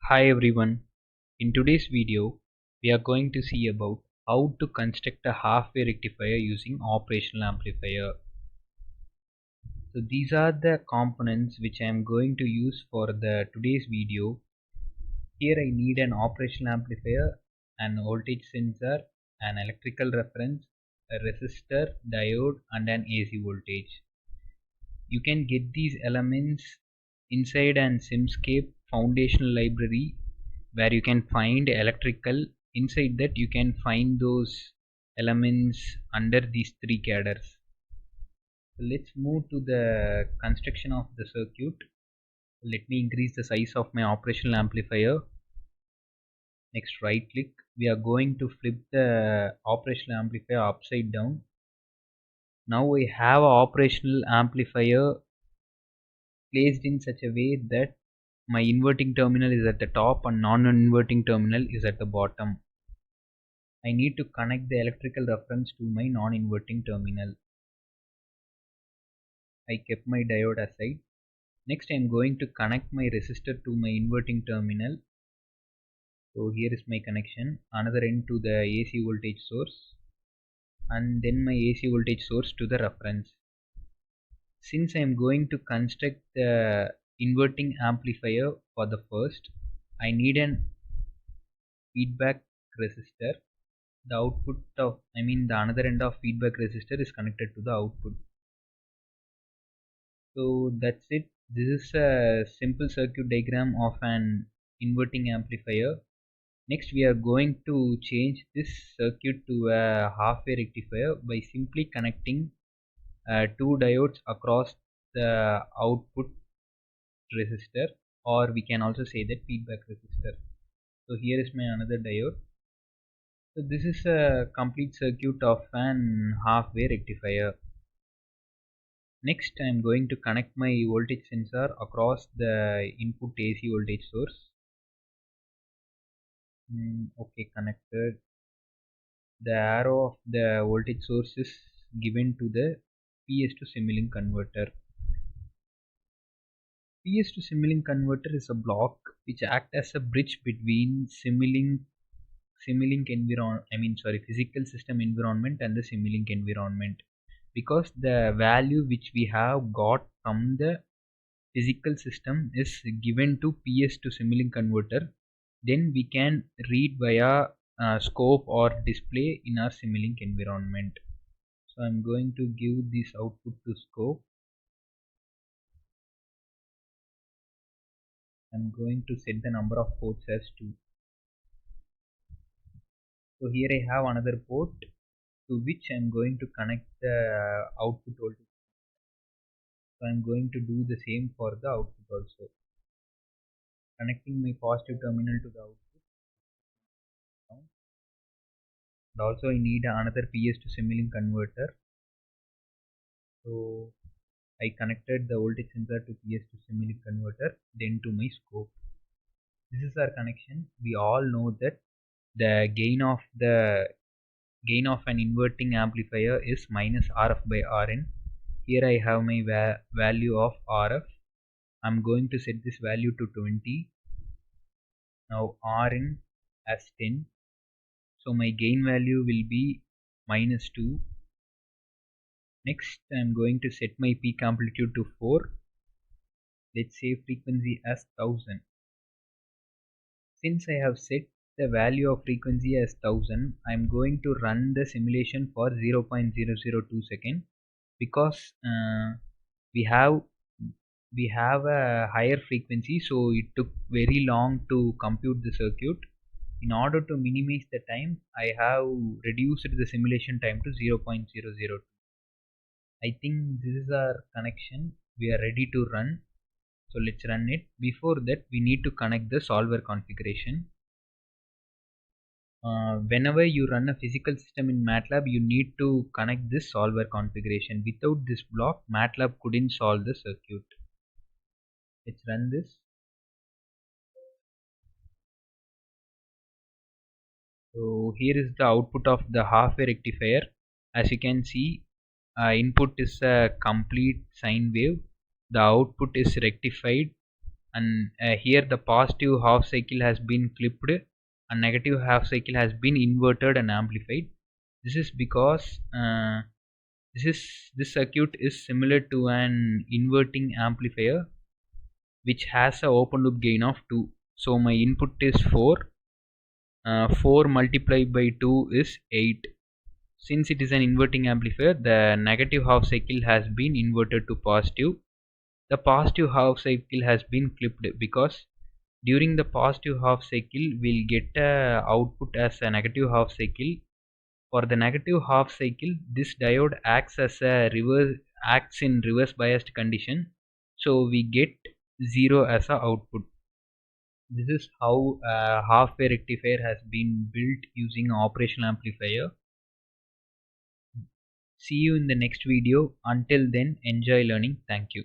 Hi everyone, in today's video we are going to see about how to construct a half-wave rectifier using operational amplifier. So these are the components which I am going to use for the today's video. Here I need an operational amplifier, an voltage sensor, an electrical reference, a resistor, diode and an AC voltage. You can get these elements inside an Simscape foundational library where you can find electrical. Inside that you can find those elements under these three cadres. So let's move to the construction of the circuit. Let me increase the size of my operational amplifier. Next right click. We are going to flip the operational amplifier upside down. Now I have an operational amplifier placed in such a way that my inverting terminal is at the top and non-inverting terminal is at the bottom. I need to connect the electrical reference to my non-inverting terminal. I kept my diode aside. Next I am going to connect my resistor to my inverting terminal. So here is my connection, another end to the AC voltage source and then my AC voltage source to the reference. Since I am going to construct the inverting amplifier for the first, I need an feedback resistor. The output of the another end of feedback resistor is connected to the output. So that's it. This is a simple circuit diagram of an inverting amplifier. Next we are going to change this circuit to a half-wave rectifier by simply connecting two diodes across the output resistor, or we can also say that feedback resistor. So here is my another diode. So this is a complete circuit of an half-wave rectifier. Next I am going to connect my voltage sensor across the input AC voltage source. Okay, connected. The arrow of the voltage source is given to the PS to Simulink converter. PS to Simulink converter is a block which acts as a bridge between physical system environment and the Simulink environment. Because the value which we have got from the physical system is given to PS to Simulink converter, then we can read via scope or display in our Simulink environment. So I'm going to give this output to scope. I'm going to set the number of ports as 2. So here I have another port to which I'm going to connect the output voltage. So I'm going to do the same for the output also. Connecting my positive terminal to the output. And also I need another PS to Simulink converter. So I connected the voltage sensor to PS to Simulink converter, then to my scope. This is our connection. We all know that the gain of an inverting amplifier is minus RF by RN. Here I have my value of RF. I'm going to set this value to 20. Now RN as 10. So my gain value will be minus 2. Next I'm going to set my peak amplitude to 4. Let's say frequency as 1000. Since I have set the value of frequency as 1000, I am going to run the simulation for 0.002 seconds because we have a higher frequency, so it took very long to compute the circuit. In order to minimize the time, I have reduced the simulation time to 0.002. I think this is our connection. We are ready to run. So let's run it. Before that we need to connect the solver configuration. Whenever you run a physical system in MATLAB, you need to connect this solver configuration. Without this block, MATLAB couldn't solve the circuit. Let's run this. So here is the output of the half-wave rectifier. As you can see, input is a complete sine wave. The output is rectified and here the positive half cycle has been clipped and negative half cycle has been inverted and amplified. This is because this circuit is similar to an inverting amplifier which has a open loop gain of 2. So my input is 4. 4 multiplied by 2 is 8. Since it is an inverting amplifier, the negative half cycle has been inverted to positive. The positive half cycle has been clipped because during the positive half cycle we'll get a output as a negative half cycle. For the negative half cycle, this diode acts in reverse biased condition, so we get 0 as a output. This is how a half wave rectifier has been built using an operational amplifier. See you in the next video. Until then, enjoy learning. Thank you.